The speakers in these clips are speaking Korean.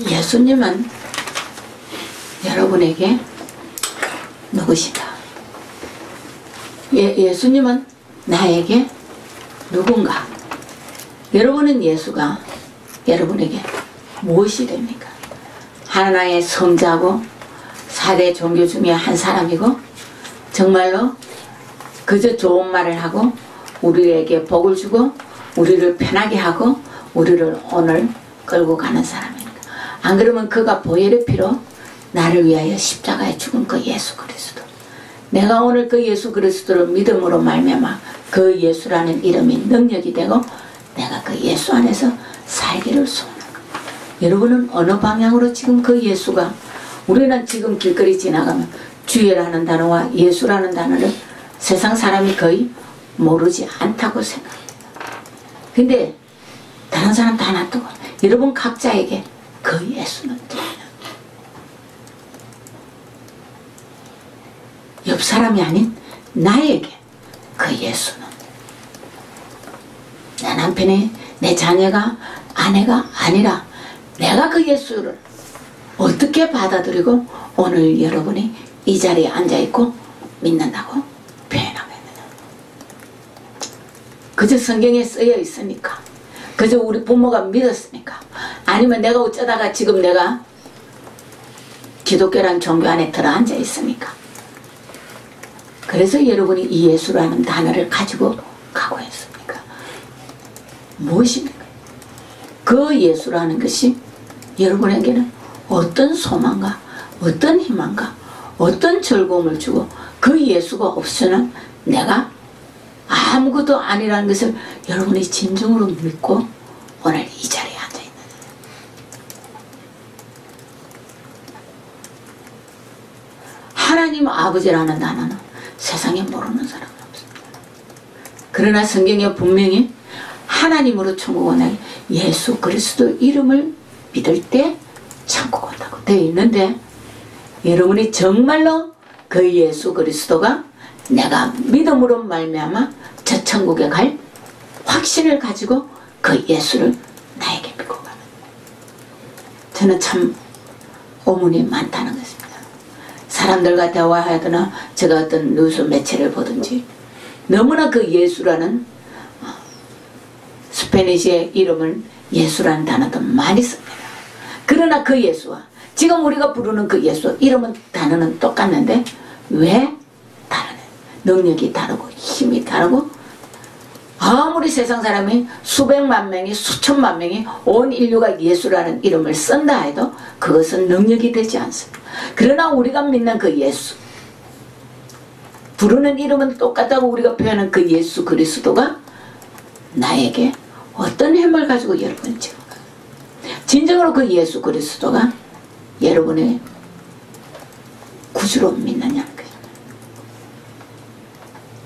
예수님은 여러분에게 누구시다? 예수님은 나에게 누군가? 여러분은 예수가 여러분에게 무엇이 됩니까? 하나의 성자고 4대 종교 중에 한 사람이고 정말로 그저 좋은 말을 하고 우리에게 복을 주고 우리를 편하게 하고 우리를 오늘 끌고 가는 사람입니다. 안 그러면 그가 보혈의 피로 나를 위하여 십자가에 죽은 그 예수 그리스도, 내가 오늘 그 예수 그리스도를 믿음으로 말미암아 그 예수라는 이름이 능력이 되고 내가 그 예수 안에서 살기를 소원합니다. 여러분은 어느 방향으로 지금 그 예수가, 우리는 지금 길거리 지나가면 주여라는 단어와 예수라는 단어를 세상 사람이 거의 모르지 않다고 생각합니다. 근데 다른 사람 다 놔두고 여러분 각자에게 그 예수는 누구냐? 옆 사람이 아닌 나에게 그 예수는, 내 남편이, 내 자녀가, 아내가 아니라 내가 그 예수를 어떻게 받아들이고 오늘 여러분이 이 자리에 앉아있고 믿는다고 표현하고 있느냐? 그저 성경에 쓰여 있으니까, 그저 우리 부모가 믿었으니까, 아니면 내가 어쩌다가 지금 내가 기독교라는 종교 안에 들어앉아 있으니까, 그래서 여러분이 이 예수라는 단어를 가지고 가고 있습니까? 무엇입니까? 그 예수라는 것이 여러분에게는 어떤 소망과 어떤 희망과 어떤 즐거움을 주고, 그 예수가 없으면 내가 아무것도 아니라는 것을 여러분이 진정으로 믿고 오늘 이 자리에 앉아있는, 하나님 아버지라는 단어는 세상에 모르는 사람은 없습니다. 그러나 성경에 분명히 하나님으로 천국 오는 예수 그리스도 이름을 믿을 때 천국 온다고 되어 있는데, 여러분이 정말로 그 예수 그리스도가 내가 믿음으로 말미암아 저 천국에 갈 확신을 가지고 그 예수를 나에게 믿고 가는, 저는 참 오문이 많다는 것입니다. 사람들과 대화하거나 제가 어떤 뉴스 매체를 보든지 너무나 그 예수라는 스페니시의 이름을, 예수라는 단어도 많이 씁니다. 그러나 그 예수와 지금 우리가 부르는 그 예수 이름은, 단어는 똑같는데 왜 다르냐? 능력이 다르고 힘이 다르고, 아무리 세상 사람이 수백만 명이 수천만 명이 온 인류가 예수라는 이름을 쓴다 해도 그것은 능력이 되지 않습니다. 그러나 우리가 믿는 그 예수, 부르는 이름은 똑같다고 우리가 표현한 그 예수 그리스도가 나에게 어떤 힘을 가지고 여러분이 지금 진정으로 그 예수 그리스도가 여러분의 구주로 믿느냐는 거예요.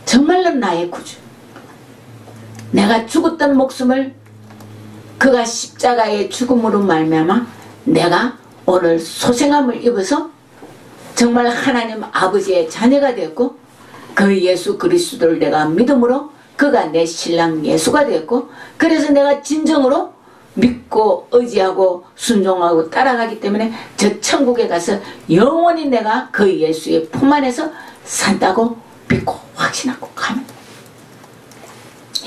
정말로 나의 구주, 내가 죽었던 목숨을 그가 십자가의 죽음으로 말미암아 내가 오늘 소생함을 입어서 정말 하나님 아버지의 자녀가 되었고, 그 예수 그리스도를 내가 믿음으로 그가 내 신랑 예수가 되었고, 그래서 내가 진정으로 믿고 의지하고 순종하고 따라가기 때문에 저 천국에 가서 영원히 내가 그 예수의 품 안에서 산다고 믿고 확신하고 가는,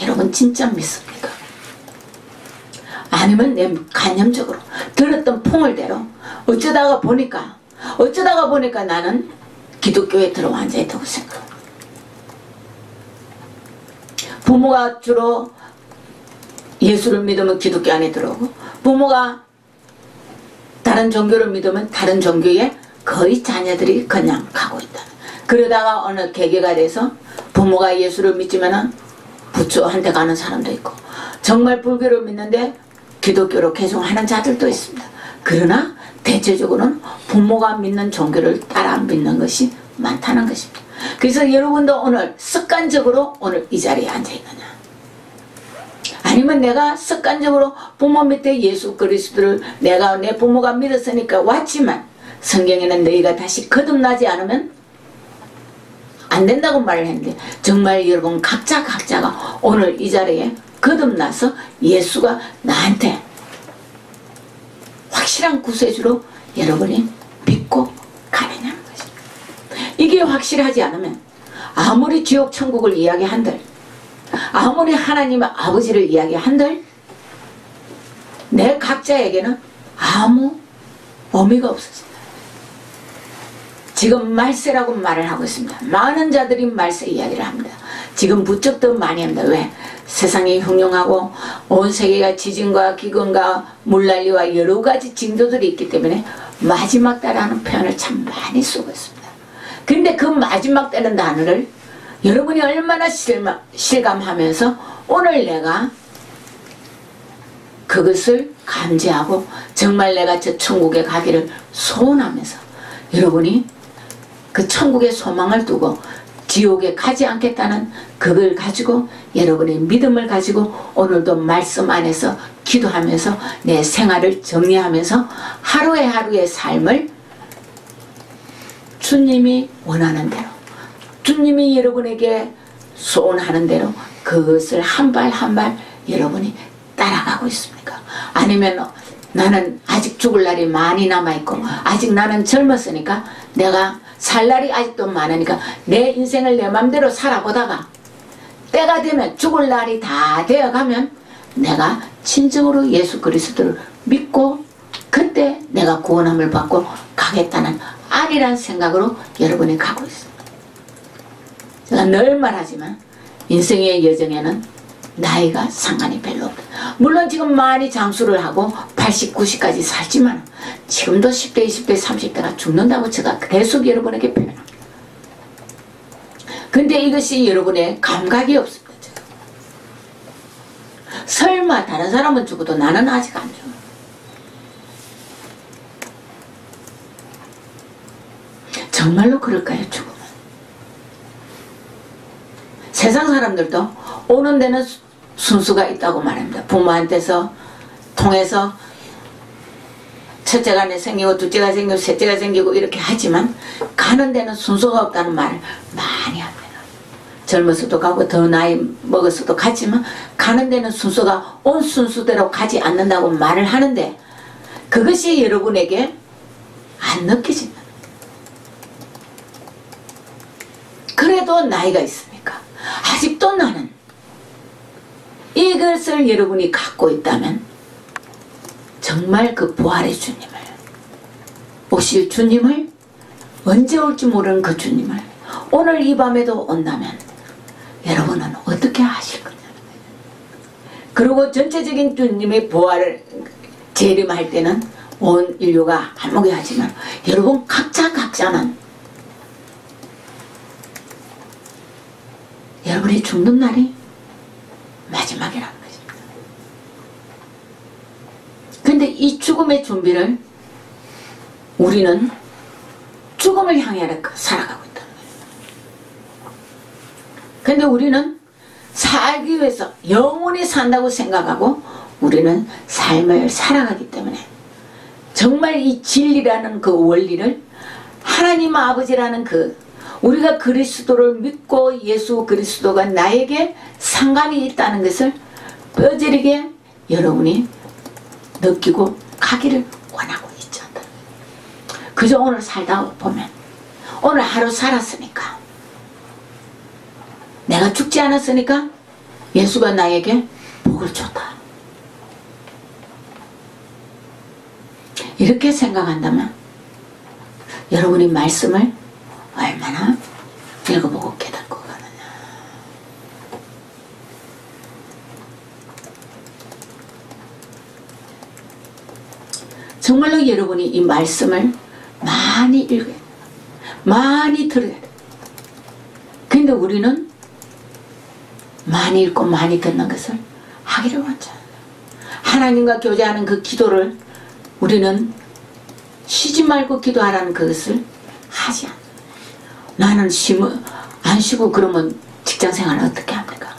여러분 진짜 믿습니까? 아니면 내 관념적으로 들었던 풍을대로 어쩌다가 보니까 나는 기독교에 들어와 앉아있다고 생각합니다. 부모가 주로 예수를 믿으면 기독교 안에 들어오고, 부모가 다른 종교를 믿으면 다른 종교에 거의 자녀들이 그냥 가고 있다. 그러다가 어느 계기가 돼서 부모가 예수를 믿지면은 부처한테 가는 사람도 있고, 정말 불교를 믿는데 기독교로 계속 하는 자들도 있습니다. 그러나 대체적으로는 부모가 믿는 종교를 따라 믿는 것이 많다는 것입니다. 그래서 여러분도 오늘 습관적으로 오늘 이 자리에 앉아있느냐, 아니면 내가 습관적으로 부모 밑에 예수 그리스도를 내가 내 부모가 믿었으니까 왔지만 성경에는 너희가 다시 거듭나지 않으면 안 된다고 말을 했는데, 정말 여러분 각자가 오늘 이 자리에 거듭나서 예수가 나한테 확실한 구세주로 여러분이 믿고 가느냐는 것입니다. 이게 확실하지 않으면 아무리 지옥 천국을 이야기한들, 아무리 하나님 아버지를 이야기한들 내 각자에게는 아무 의미가 없었습니다. 지금 말세라고 말을 하고 있습니다. 많은 자들이 말세 이야기를 합니다. 지금 부쩍 더 많이 합니다. 왜? 세상이 흉흉하고 온 세계가 지진과 기근과 물난리와 여러 가지 징조들이 있기 때문에 마지막 때라는 표현을 참 많이 쓰고 있습니다. 근데 그 마지막 때는 단어를 여러분이 얼마나 실감하면서 오늘 내가 그것을 감지하고 정말 내가 저 천국에 가기를 소원하면서 여러분이 그 천국의 소망을 두고 지옥에 가지 않겠다는 그걸 가지고 여러분의 믿음을 가지고 오늘도 말씀 안에서 기도하면서 내 생활을 정리하면서 하루의 삶을 주님이 원하는 대로, 주님이 여러분에게 소원하는 대로 그것을 한 발 한 발 여러분이 따라가고 있습니까? 아니면 나는 아직 죽을 날이 많이 남아있고 아직 나는 젊었으니까 내가 살 날이 아직도 많으니까 내 인생을 내 맘대로 살아보다가 때가 되면 죽을 날이 다 되어가면 내가 진정으로 예수 그리스도를 믿고 그때 내가 구원함을 받고 가겠다는 아니란 생각으로 여러분이 가고 있습니다. 제가 늘 말하지만 인생의 여정에는 나이가 상관이 별로 없다. 물론 지금 많이 장수를 하고 80, 90까지 살지만 지금도 10대, 20대, 30대가 죽는다고 제가 계속 여러분에게 표현합니다. 근데 이것이 여러분의 감각이 없습니다. 제가. 설마 다른 사람은 죽어도 나는 아직 안 죽어. 정말로 그럴까요? 죽음은? 세상 사람들도 오는 데는 순수가 있다고 말합니다. 부모한테서 통해서 첫째가 생기고 둘째가 생기고 셋째가 생기고 이렇게 하지만 가는 데는 순수가 없다는 말을 많이 합니다. 젊어서도 가고 더 나이 먹어서도 가지만 가는 데는 순수가 온 순수대로 가지 않는다고 말을 하는데 그것이 여러분에게 안 느껴진다. 그래도 나이가 있으니까 아직도 나는 이것을 여러분이 갖고 있다면 정말 그 부활의 주님을, 오실 주님을, 언제 올지 모르는 그 주님을 오늘 이 밤에도 온다면 여러분은 어떻게 하실 거냐. 그리고 전체적인 주님의 부활을 재림할 때는 온 인류가 한몫이 하지만 여러분 각자는 여러분이 죽는 날이 마지막이라는 것입니다. 근데 이 죽음의 준비를 우리는 죽음을 향해 살아가고 있다는 거예요. 근데 우리는 살기 위해서 영원히 산다고 생각하고 우리는 삶을 살아가기 때문에 정말 이 진리라는 그 원리를 하나님 아버지라는 그 우리가 그리스도를 믿고 예수 그리스도가 나에게 상관이 있다는 것을 뼈저리게 여러분이 느끼고 가기를 원하고 있지 않다. 그저 오늘 살다 보면 오늘 하루 살았으니까 내가 죽지 않았으니까 예수가 나에게 복을 줬다. 이렇게 생각한다면 여러분이 말씀을 얼마나 읽어보고 깨닫고 가느냐. 정말로 여러분이 이 말씀을 많이 읽어야 돼요. 많이 들어야 돼요. 근데 우리는 많이 읽고 많이 듣는 것을 하기를 원치 않아요. 하나님과 교제하는 그 기도를 우리는 쉬지 말고 기도하라는 그것을 하지 않아요. 나는 안 쉬고 그러면 직장생활을 어떻게 합니까?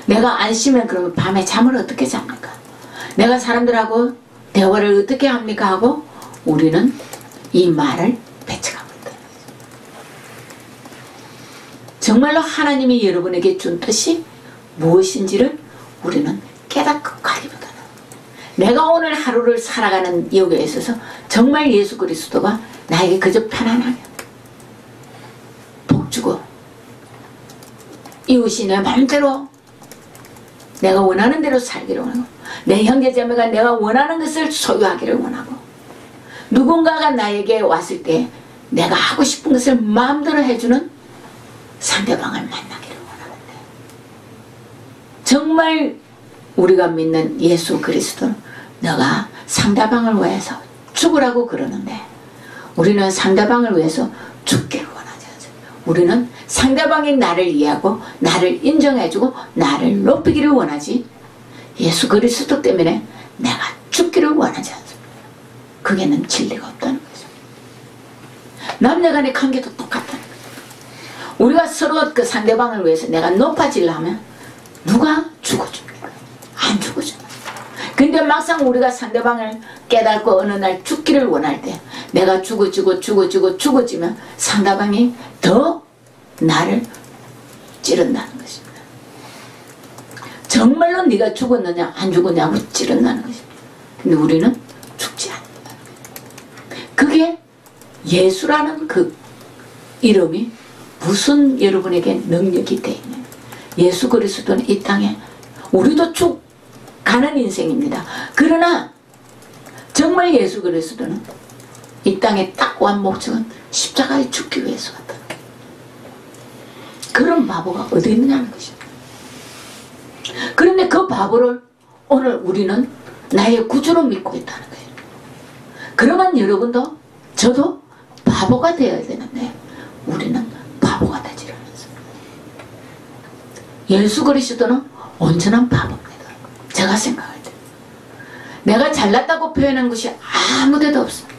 내가 안 쉬면 그러면 밤에 잠을 어떻게 잡니까? 내가 사람들하고 대화를 어떻게 합니까? 하고 우리는 이 말을 배척하고 있다. 정말로 하나님이 여러분에게 준 뜻이 무엇인지를 우리는 깨닫고 가기보다는 내가 오늘 하루를 살아가는 여기에 있어서 정말 예수 그리스도가 나에게 그저 편안하게 복 주고 이웃이 내 마음대로 내가 원하는 대로 살기를 원하고 내 형제자매가 내가 원하는 것을 소유하기를 원하고 누군가가 나에게 왔을 때 내가 하고 싶은 것을 마음대로 해주는 상대방을 만나기를 원하는데 정말 우리가 믿는 예수 그리스도는 너가 상대방을 위해서 죽으라고 그러는데 우리는 상대방을 위해서 죽기를 원하지 않습니다. 우리는 상대방이 나를 이해하고 나를 인정해주고 나를 높이기를 원하지 예수 그리스도 때문에 내가 죽기를 원하지 않습니다. 그게는 진리가 없다는 거죠. 남녀간의 관계도 똑같다는 거죠. 우리가 서로 그 상대방을 위해서 내가 높아지려면 누가 죽어줍니까? 안 죽어줍니다. 근데 막상 우리가 상대방을 깨닫고 어느 날 죽기를 원할 때 내가 죽어지면 상대방이 더 나를 찌른다는 것입니다. 정말로 네가 죽었느냐 안 죽었냐고 찌른다는 것입니다. 근데 우리는 죽지 않는다. 그게 예수라는 그 이름이 무슨 여러분에게 능력이 되어 있냐. 예수 그리스도는 이 땅에 우리도 가는 인생입니다. 그러나 정말 예수 그리스도는 이 땅에 딱 온 목적은 십자가에 죽기 위해서 왔다는 거예요. 그런 바보가 어디 있느냐는 것입니다. 그런데 그 바보를 오늘 우리는 나의 구주로 믿고 있다는 거예요. 그러면 여러분도 저도 바보가 되어야 되는데 우리는 바보가 되지 않습니다. 예수 그리스도는 온전한 바보입니다. 제가 생각할 때 내가 잘났다고 표현한 것이 아무데도 없습니다.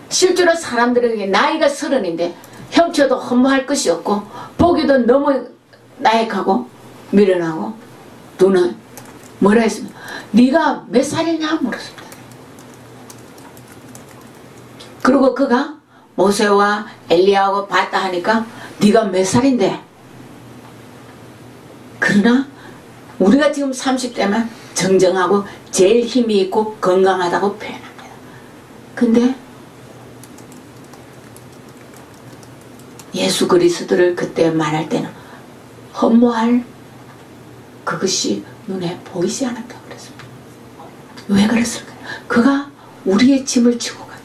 실제로 사람들에게 나이가 30인데 형체도 허무할 것이 없고 보기도 너무 나약하고 미련하고 눈은 뭐라 했습니까? 네가 몇 살이냐 물었습니다. 그리고 그가 모세와 엘리야하고 봤다 하니까 네가 몇 살인데 그러나 우리가 지금 30대면 정정하고 제일 힘이 있고 건강하다고 표현합니다. 근데 예수 그리스도를 그때 말할 때는 허무할 그것이 눈에 보이지 않았다고 그랬습니다. 왜 그랬을까요? 그가 우리의 짐을 지고 가요.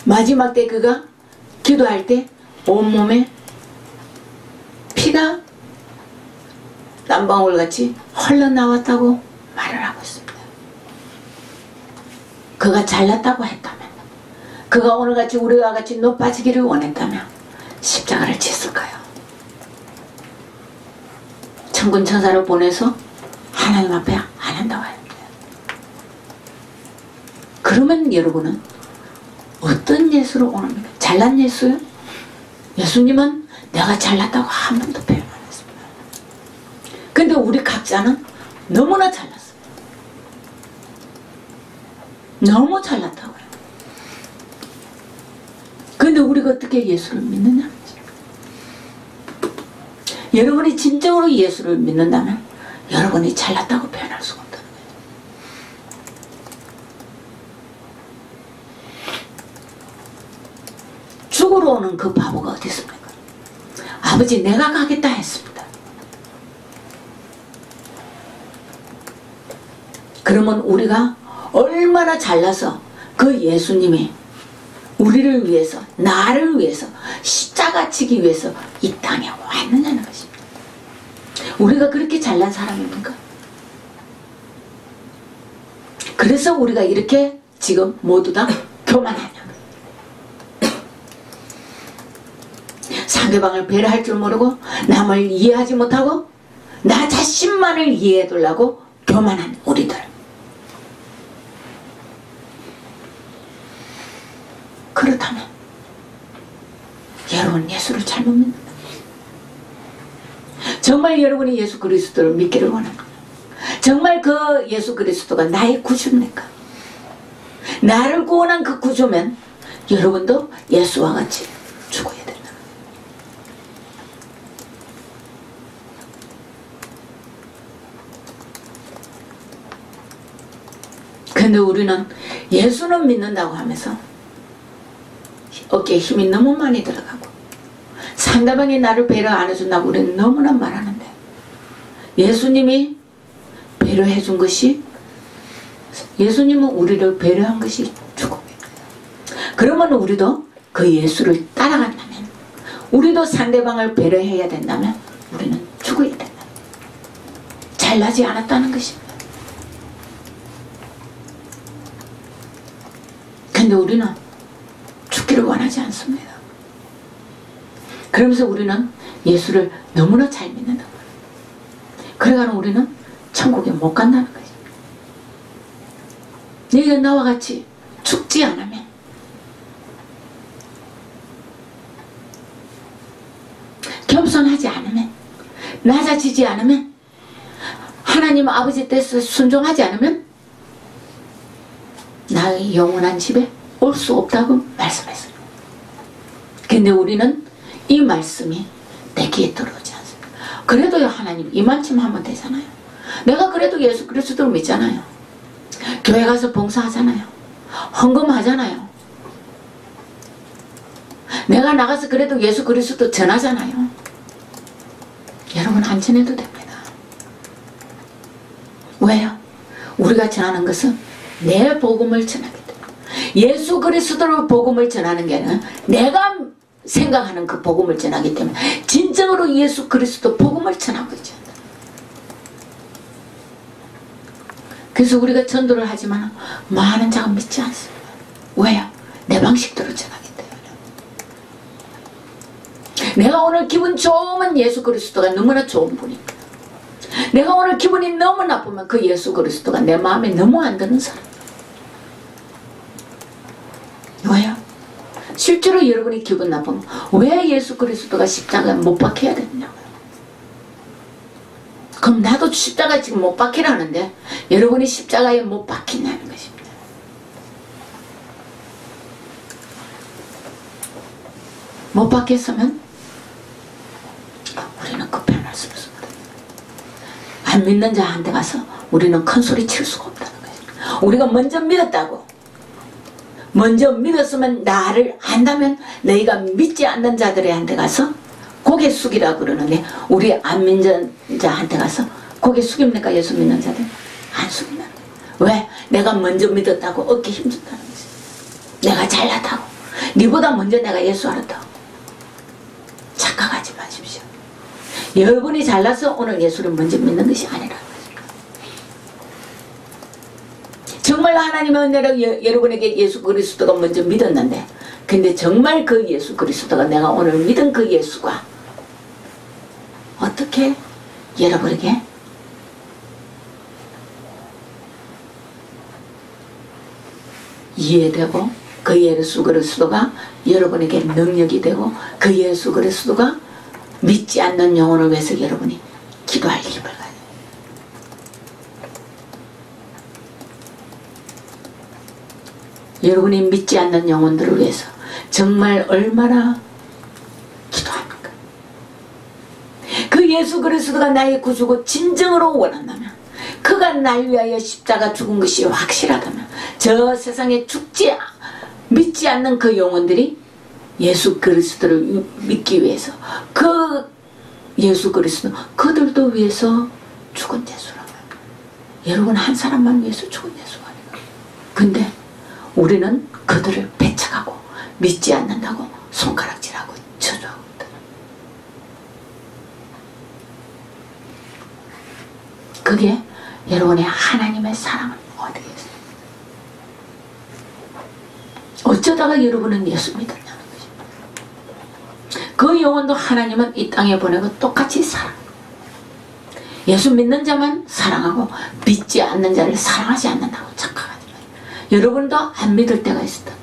마지막 때 그가 기도할 때 온몸에 피가 땀방울같이 흘러나왔다고 말을 하고 있습니다. 그가 잘났다고 했다면 그가 오늘같이 우리와 같이 높아지기를 원했다면 십자가를 졌을까요? 천군 천사를 보내서 하나님 앞에 안 한다고 합니다. 그러면 여러분은 어떤 예수로 오십니까? 잘난 예수요? 예수님은 내가 잘났다고 한 번도 표현 안 했습니다. 근데 우리 각자는 너무나 잘났어요. 너무 잘났다고요. 근데 우리가 어떻게 예수를 믿느냐? 여러분이 진정으로 예수를 믿는다면 여러분이 잘났다고 표현할 수가 없다는 거예요. 죽으러 오는 그 바보가 어디 있습니까? 아버지 내가 가겠다 했습니다. 그러면 우리가 얼마나 잘나서 그 예수님이 우리를 위해서 나를 위해서 십자가 지기 위해서 이 땅에 왔느냐는 것입니다. 우리가 그렇게 잘난 사람입니까? 그래서 우리가 이렇게 지금 모두 다 교만하냐. 상대방을 배려할 줄 모르고 남을 이해하지 못하고 나 자신만을 이해해 두려고 교만한 우리들. 그렇다면 여러분 예수를 잘못 믿는다. 정말 여러분이 예수 그리스도를 믿기를 원합니다. 정말 그 예수 그리스도가 나의 구주입니까? 나를 구원한 그 구주면 여러분도 예수와 같이 죽어야 된다. 근데 우리는 예수는 믿는다고 하면서 어깨에 힘이 너무 많이 들어가고 상대방이 나를 배려 안 해준다고 우리는 너무나 말하는데, 예수님이 배려해 준 것이, 예수님은 우리를 배려한 것이 죽음이에요. 그러면 우리도 그 예수를 따라간다면, 우리도 상대방을 배려해야 된다면 우리는 죽어야 된다. 잘나지 않았다는 것입니다. 근데 우리는 죽기를 원하지 않습니다. 그러면서 우리는 예수를 너무나 잘 믿는다. 그래가지고 우리는 천국에 못 간다는 거죠. 너희가 나와 같이 죽지 않으면, 겸손하지 않으면, 낮아지지 않으면, 하나님 아버지 뜻에 순종하지 않으면 나의 영원한 집에 올 수 없다고 말씀했어요. 근데 우리는 이 말씀이 내 귀에 들어오지 않습니다. 그래도요, 하나님 이만큼 하면 되잖아요. 내가 그래도 예수 그리스도를 믿잖아요. 교회 가서 봉사하잖아요. 헌금하잖아요. 내가 나가서 그래도 예수 그리스도 전하잖아요. 여러분 안 전해도 됩니다. 왜요? 우리가 전하는 것은 내 복음을 전하기 때문에. 예수 그리스도로 복음을 전하는 게 아니라 내가 생각하는 그 복음을 전하기 때문에 진정으로 예수 그리스도 복음을 전하고 있죠. 그래서 우리가 전도를 하지만 많은 자가 믿지 않습니다. 왜요? 내 방식대로 전하기 때문에. 내가 오늘 기분 좋으면 예수 그리스도가 너무나 좋은 분입니다. 내가 오늘 기분이 너무 나쁘면 그 예수 그리스도가 내 마음에 너무 안 드는 사람. 왜요? 실제로 여러분이 기분 나쁘면 왜 예수 그리스도가 십자가에 못 박혀야 되느냐고요. 그럼 나도 십자가 지금 못 박히라는데 여러분이 십자가에 못 박히냐는 것입니다. 못 박혔으면 우리는 급변할 수 없습니다. 안 믿는 자한테 가서 우리는 큰 소리 칠 수가 없다는 것입니다. 우리가 먼저 믿었다고, 먼저 믿었으면 나를 안다면 너희가 믿지 않는 자들한테 가서 고개 숙이라 그러는데, 우리 안 믿는 자한테 가서 고개 숙입니까? 예수 믿는 자들? 안 숙인다는 거예요. 왜? 내가 먼저 믿었다고 어깨 힘준다는 거지. 내가 잘났다고, 니보다 먼저 내가 예수 알았다고. 착각하지 마십시오. 여러분이 잘나서 오늘 예수를 먼저 믿는 것이 아니라는 거죠. 정말 하나님의 은혜로 여러분에게 예수 그리스도가 먼저 믿었는데, 근데 정말 그 예수 그리스도가 내가 오늘 믿은 그 예수가 어떻게 여러분에게 이해되고, 그 예수 그리스도가 여러분에게 능력이 되고, 그 예수 그리스도가 믿지 않는 영혼을 위해서 여러분이 기도할 힘을 가져요. 여러분이 믿지 않는 영혼들을 위해서 정말 얼마나 기도합니까? 그 예수 그리스도가 나의 구주고 진정으로 원한다면, 그가 날 위하여 십자가 죽은 것이 확실하다면, 저 세상에 믿지 않는 그 영혼들이 예수 그리스도를 믿기 위해서, 그 예수 그리스도 그들도 위해서 죽은 예수라고. 여러분 한 사람만 위해서 죽은 예수가 아니라. 근데 우리는 그들을 배척하고 믿지 않는다고 손가락질하고 저주하고 있다. 그게 여러분의 하나님의 사랑은 어디에 있어요? 어쩌다가 여러분은 예수 믿었냐는 것입니다. 그 영혼도 하나님은 이 땅에 보내고 똑같이 사랑. 예수 믿는 자만 사랑하고 믿지 않는 자를 사랑하지 않는다고 착각하지 마요. 여러분도 안 믿을 때가 있었다.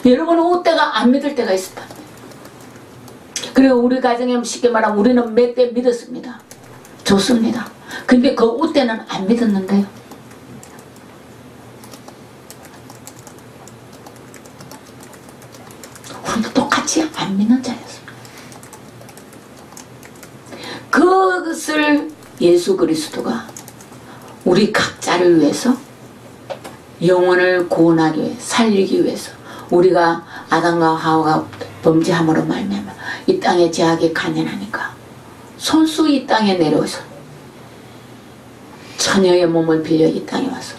여러분은 그때가 안 믿을 때가 있었다. 그리고 우리 가정에 쉽게 말하면 우리는 몇 대 믿었습니다. 좋습니다. 근데 그 그때는 안 믿었는데요. 우리도 똑같이 안 믿는 자였습니다. 그것을 예수 그리스도가 우리 각자를 위해서 영혼을 구원하기 위해 살리기 위해서 우리가 아담과 하와가 범죄함으로 말미암아 이 땅에 죄악에 간연하니까 손수 이 땅에 내려와서 처녀의 몸을 빌려 이 땅에 와서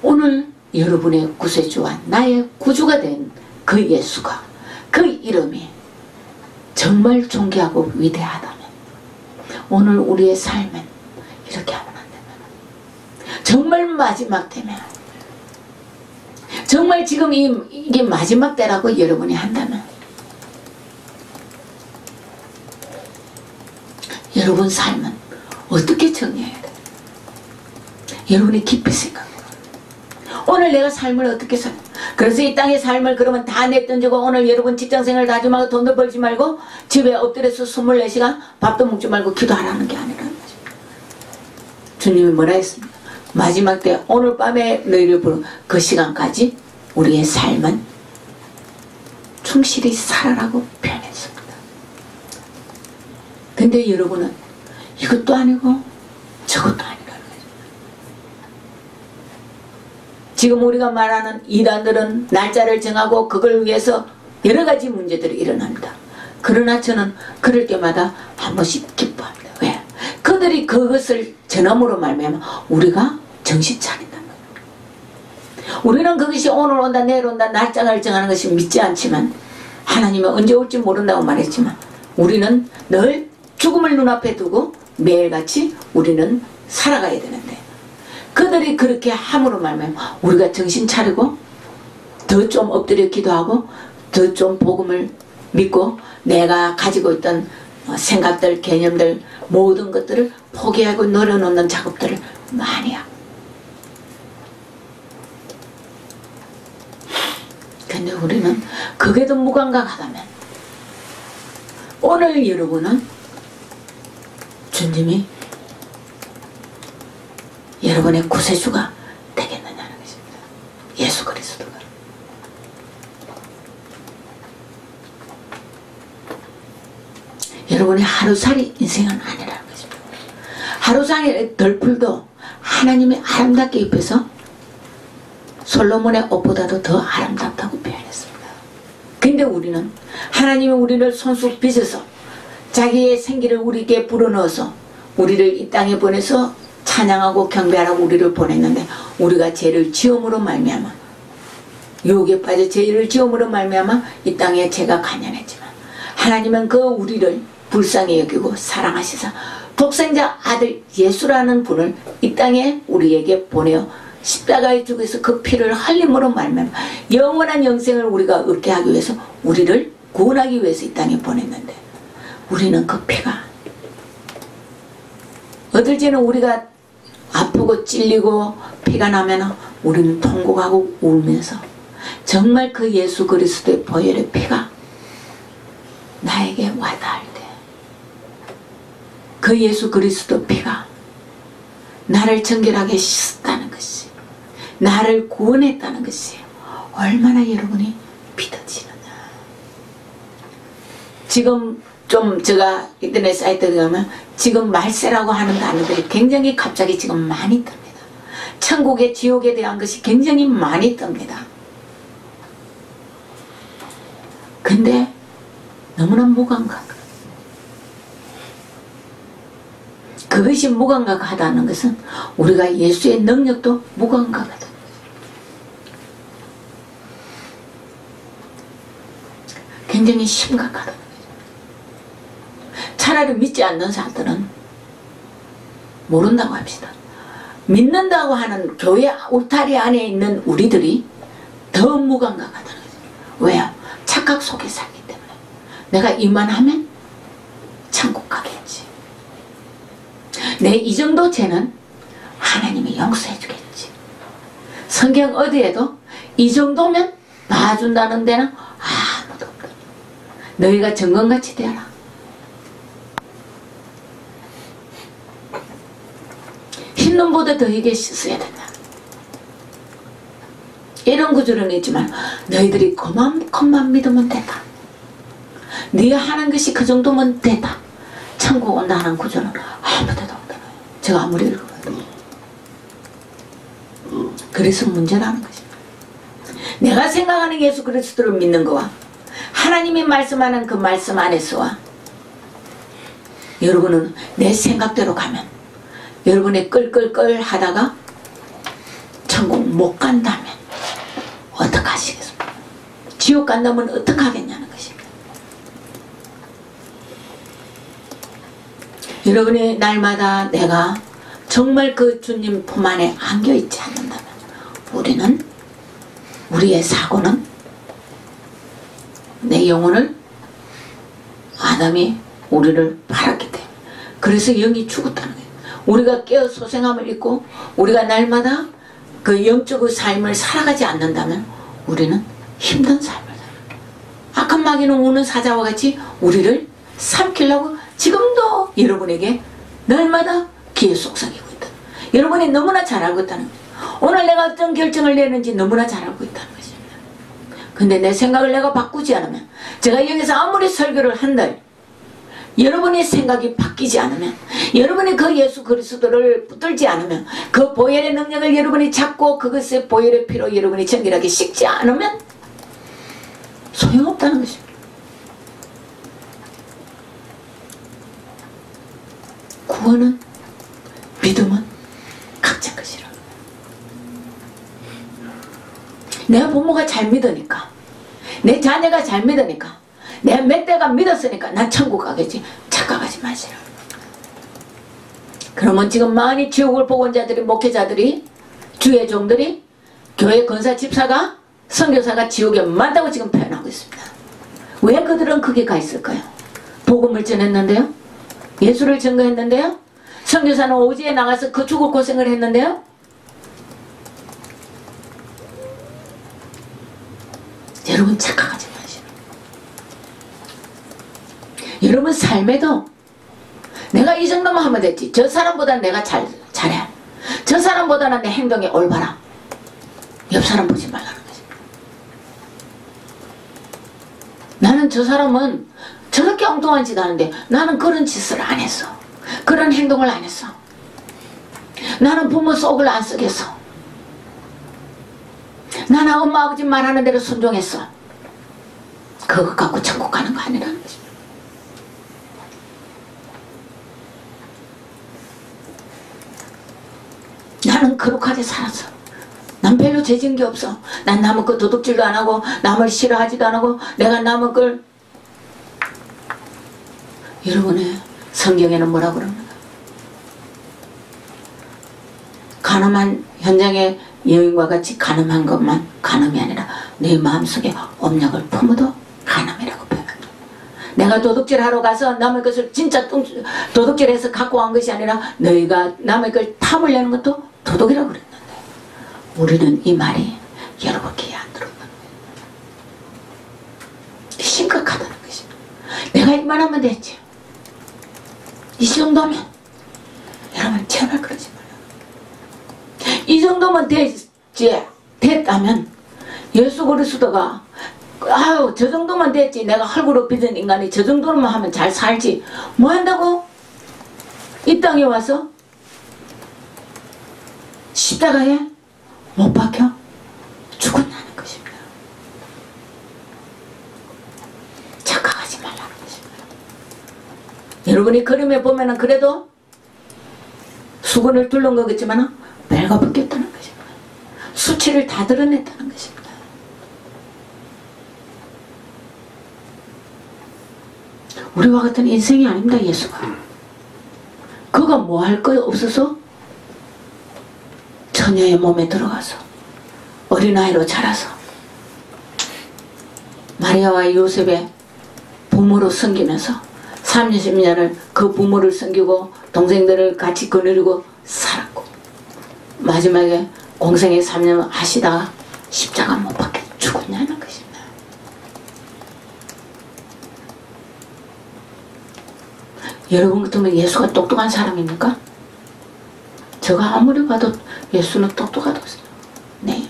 오늘 여러분의 구세주와 나의 구주가 된 그 예수가 그 이름이 정말 존귀하고 위대하다면 오늘 우리의 삶은 이렇게 하면 안 되면 정말 마지막 때면 정말 지금 이게 마지막 때라고 여러분이 한다면 여러분 삶은 어떻게 정리해야 돼? 여러분이 깊이 생각해. 오늘 내가 삶을 어떻게 살? 그래서 이 땅의 삶을 그러면 다 내던지고 오늘 여러분 직장생활 다 하지 말고 돈도 벌지 말고 집에 엎드려서 24시간 밥도 먹지 말고 기도하라는 게 아니라는 거죠. 주님이 뭐라 했습니까? 마지막 때 오늘 밤에 너희를 부른 그 시간까지 우리의 삶은 충실히 살아라고 표현했습니다. 근데 여러분은 이것도 아니고 저것도 아니라는 거죠. 지금 우리가 말하는 이단들은 날짜를 정하고 그걸 위해서 여러 가지 문제들이 일어납니다. 그러나 저는 그럴 때마다 한 번씩 기뻐합니다. 왜? 그들이 그것을 전함으로 말미암아 우리가 정신 차린다는 거예요. 우리는 그것이 오늘 온다 내일 온다 날짜를 정하는 것이 믿지 않지만 하나님은 언제 올지 모른다고 말했지만 우리는 늘 죽음을 눈앞에 두고 매일같이 우리는 살아가야 되는데 그들이 그렇게 함으로 말미암아 우리가 정신 차리고 더 좀 엎드려 기도하고 더 좀 복음을 믿고 내가 가지고 있던 생각들 개념들 모든 것들을 포기하고 내려놓는 작업들을 많이 하고 근데 우리는 그게도 무감각하다면 오늘 여러분은 주님이 여러분의 구세주가 되겠느냐는 것입니다. 예수 그리스도가. 여러분의 하루살이 인생은 아니라는 것입니다. 하루살이 덜풀도 하나님이 아름답게 입혀서 솔로몬의 옷보다도 더 아름답다고 표현했습니다. 근데 우리는 하나님이 우리를 손수 빚어서 자기의 생기를 우리에게 불어넣어서 우리를 이 땅에 보내서 찬양하고 경배하라고 우리를 보냈는데 우리가 죄를 지음으로 말미암아 유혹에 빠져 죄를 지음으로 말미암아 이 땅에 죄가 간연했지만 하나님은 그 우리를 불쌍히 여기고 사랑하시사 독생자 아들 예수라는 분을 이 땅에 우리에게 보내어 십자가에 죽어서 그 피를 흘림으로 말미암아 영원한 영생을 우리가 얻게 하기 위해서 우리를 구원하기 위해서 이 땅에 보냈는데 우리는 그 피가 어떨 때는 우리가 아프고 찔리고 피가 나면 우리는 통곡하고 울면서 정말 그 예수 그리스도의 보혈의 피가 나에게 와닿을 때 그 예수 그리스도 피가 나를 정결하게 씻었다는 것이 나를 구원했다는 것이 얼마나 여러분이 믿어지느냐. 지금 좀 제가 인터넷 사이트에 가면 지금 말세라고 하는 단어들이 굉장히 갑자기 지금 많이 뜹니다. 천국의 지옥에 대한 것이 굉장히 많이 뜹니다. 근데 너무나 무감각. 그것이 무감각하다는 것은 우리가 예수의 능력도 무감각하다. 굉장히 심각하다. 차라리 믿지 않는 사람들은 모른다고 합시다. 믿는다고 하는 교회 울타리 안에 있는 우리들이 더 무감각하다는 거죠. 왜요? 착각 속에 살기 때문에. 내가 이만하면 천국 가겠지. 내 이 정도 죄는 하나님이 용서해 주겠지. 성경 어디에도 이 정도면 봐준다는 데는 아무도 없다. 너희가 정금같이 되어라. 흰눈보다 더하게 씻어야 된다. 이런 구절은 있지만 너희들이 그만큼만 믿으면 된다. 네가 하는 것이 그 정도면 된다. 천국 온다 하는 구절은 잘못해도 없잖아요. 제가 아무리 읽어봐도. 그래서 문제라는 것입니다. 내가 생각하는 예수 그리스도를 믿는 거와 하나님이 말씀하는 그 말씀 안에서와 여러분은 내 생각대로 가면 여러분이 끌끌끌 하다가 천국 못 간다면 어떡하시겠습니까? 지옥 간다면 어떡하겠냐는 것입니다. 여러분이 날마다 내가 정말 그 주님 품 안에 안겨있지 않는다면 우리의 사고는 내 영혼을 아담이 우리를 팔았기 때문에 그래서 영이 죽었다는 거예요. 우리가 깨어 소생함을 입고 우리가 날마다 그 영적의 삶을 살아가지 않는다면 우리는 힘든 삶을 살아요. 악한 마귀는 우는 사자와 같이 우리를 삼키려고 지금도 여러분에게 날마다 귀에 속삭이고 있다. 여러분이 너무나 잘 알고 있다는 거예요. 오늘 내가 어떤 결정을 내는지 너무나 잘 알고 있다는 것입니다. 근데 내 생각을 내가 바꾸지 않으면 제가 여기서 아무리 설교를 한들 여러분의 생각이 바뀌지 않으면 여러분이 그 예수 그리스도를 붙들지 않으면 그 보혈의 능력을 여러분이 잡고 그것의 보혈의 피로 여러분이 정결하게 씻지 않으면 소용없다는 것입니다. 구원은 믿음은 각자 것이라. 내 부모가 잘 믿으니까 내 자녀가 잘 믿으니까 내 몇 대가 믿었으니까 난 천국 가겠지. 착각하지 마시라. 그러면 지금 많이 지옥을 보고 온 자들이 목회자들이 주의 종들이 교회 권사 집사가 선교사가 지옥에 많다고 지금 표현하고 있습니다. 왜 그들은 거기 가 있을까요? 복음을 전했는데요. 예수를 증거했는데요. 선교사는 오지에 나가서 그 죽을 고생을 했는데요. 여러분 착각하지 마시라. 여러분 삶에도 내가 이 정도만 하면 됐지. 저 사람보다 내가 잘해. 저 사람보다는 내 행동이 올바라. 옆 사람 보지 말라는 거지. 나는 저 사람은 저렇게 엉뚱한 짓 하는데 나는 그런 짓을 안 했어. 그런 행동을 안 했어. 나는 부모 속을 안 썩였어. 나는 엄마 아버지 말하는 대로 순종했어. 그거 갖고 천국 가는 거 아니라는 거지. 나는 거룩하게 살았어. 난 별로 죄진 게 없어. 난 남의 거 도둑질도 안 하고 남을 싫어하지도 안 하고 내가 남의 걸. 여러분의 성경에는 뭐라고 그럽니까? 가늠한 현장의 여인과 같이 가늠한 것만 가늠이 아니라 내 마음속에 업력을 품어도 가늠이라고 표현합니다. 내가 도둑질하러 가서 남의 것을 진짜 도둑질해서 갖고 온 것이 아니라 너희가 남의 걸 탐으려는 것도 도둑이라고 그랬는데 우리는 이 말이 여러분 귀에 안 들어오는 거예요. 심각하다는 것입니다. 내가 이만하면 됐지. 이 정도면 여러분 제발 그러지 말아요. 이 정도면 됐다면 예수 그리스도가 아유 저 정도만 됐지. 내가 헐구로 빚은 인간이 저 정도만 하면 잘 살지. 뭐 한다고? 이 땅에 와서 십자가에 못 박혀 죽었다는 것입니다. 착각하지 말라는 것입니다. 여러분이 그림에 보면은 그래도 수건을 둘른 거겠지만 배가 벗겼다는 것입니다. 수치를 다 드러냈다는 것입니다. 우리와 같은 인생이 아닙니다. 예수가 그가 뭐 할 거 없어서 처녀의 몸에 들어가서 어린아이로 자라서 마리아와 요셉의 부모로 섬기면서 30년을 그 부모를 섬기고 동생들을 같이 거느리고 살았고 마지막에 공생의 3년 하시다가 십자가 못 박혀 죽었냐는 것입니다. 여러분 같으면 예수가 똑똑한 사람입니까? 제가 아무리 봐도 예수는 똑똑하다고요. 네.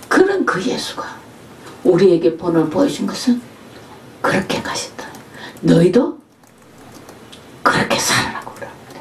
그런 그 예수가 우리에게 본을 보여준 것은 그렇게 가신다. 너희도 그렇게 살아라고 그럽니다.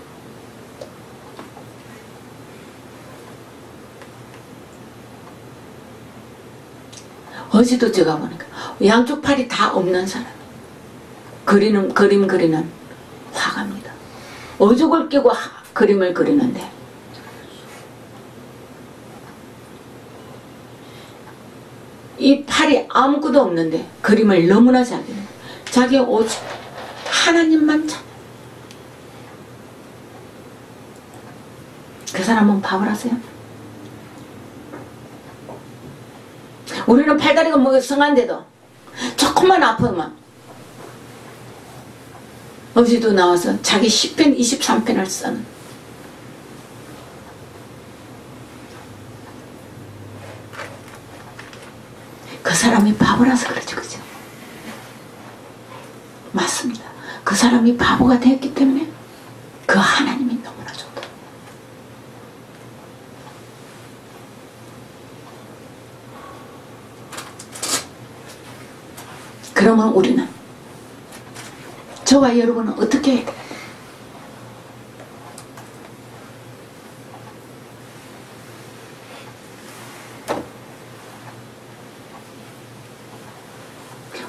어제도 제가 보니까 양쪽 팔이 다 없는 사람 그림 그리는 화가입니다. 어죽을 끼고 그림을 그리는데 이 팔이 아무것도 없는데 그림을 너무나 잘 그려요. 자기 오직 하나님만 찾아. 그 사람은 바보라세요? 우리는 팔다리가 뭐 성한데도 조금만 아프면 어제도 나와서 자기 10편 23편을 쓰는 그 사람이 바보라서 그렇죠. 그죠? 맞습니다. 그 사람이 바보가 되었기 때문에 그 하나님이 너무나 좋다. 그러면 우리는 저와 여러분은 어떻게 해야 돼요?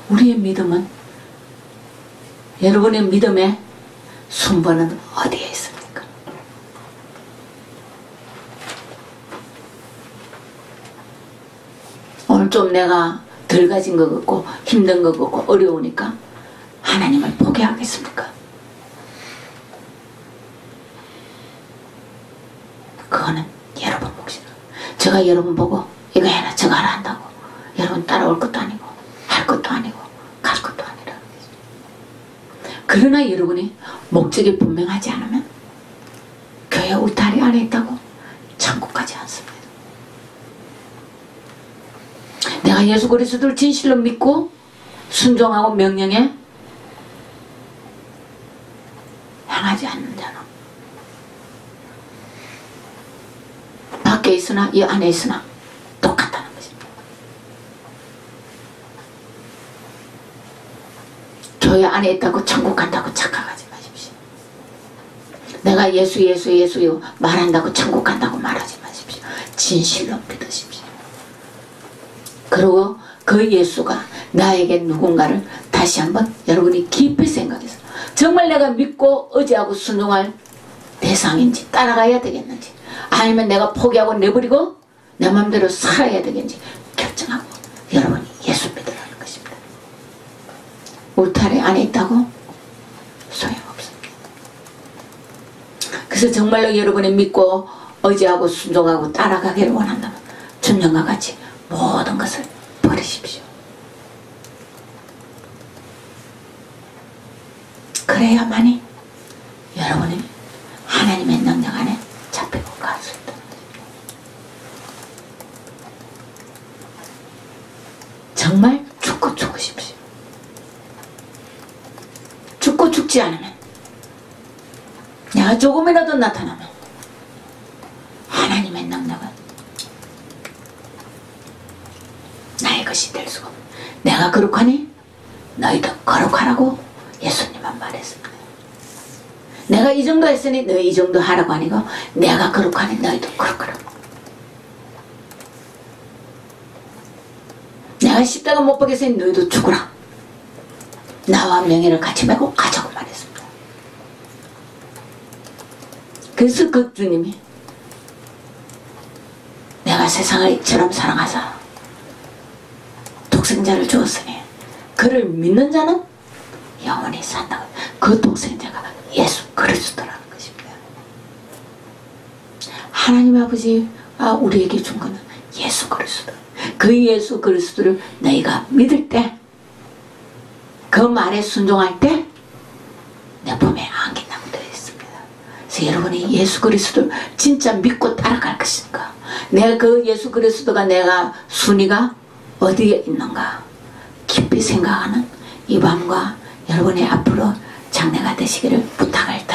우리의 믿음은 여러분의 믿음의 순번은 어디에 있습니까? 오늘 좀 내가 덜 가진 것 같고 힘든 것 같고 어려우니까 하나님을 포기하겠습니까? 그거는 여러분 몫이다. 제가 여러분 보고 이거 해라 저거 하라 한다고 여러분 따라올 것도 아니고 할 것도 아니고 갈 것도 아니라. 그러나 여러분이 목적이 분명하지 않으면 교회 울타리 안에 있다고 천국 가지 않습니다. 내가 예수 그리스도를 진실로 믿고 순종하고 명령에 행하지 않는 자는 밖에 있으나 이 안에 있으나 똑같다는 것입니다. 교회 안에 있다고 천국 간다고 착각하지 마십시오. 내가 예수 말한다고 천국 간다고 말하지 마십시오. 진실로 믿으십시오. 그리고 그 예수가 나에게 누군가를 다시 한번 여러분이 깊이 생각해서 정말 내가 믿고 의지하고 순종할 대상인지 따라가야 되겠는지 아니면 내가 포기하고 내버리고 내 마음대로 살아야 되겠는지 결정하고 여러분이 예수 믿으라는 것입니다. 울타리 안에 있다고 소용없습니다. 그래서 정말로 여러분이 믿고 의지하고 순종하고 따라가기를 원한다면 준영과 같이 모든 것을 버리십시오. 그래야만이 여러분이 하나님의 능력 안에 잡히고 갈 수 있다. 정말 죽고 죽으십시오. 죽고 죽지 않으면 내가 조금이라도 나타나면 하나님의 능력은 나의 것이 될 수가 없다. 내가 거룩하니 너희도 거룩하라고 예수님은 말했습니다. 내가 이 정도 했으니 너희 이 정도 하라고 아니고 내가 거룩하니 너희도 거룩하라고. 내가 십자가 못 박였으니 너희도 죽으라. 나와 명예를 같이 메고 가자고 말했습니다. 그래서 그 주님이 내가 세상을 이처럼 사랑하사 독생자를 주었으니 그를 믿는 자는 영원히 산다고. 그 독생자가 예수 그리스도라는 것입니다. 하나님 아버지가 우리에게 준 것은 예수 그리스도. 그 예수 그리스도를 너희가 믿을 때 그 말에 순종할 때 내 몸에 안긴다고 되어 있습니다. 그래서 여러분이 예수 그리스도를 진짜 믿고 따라갈 것인가, 내가 그 예수 그리스도가 내가 순위가 어디에 있는가 깊이 생각하는 이 밤과 여러분의 앞으로 장래가 되시기를 부탁을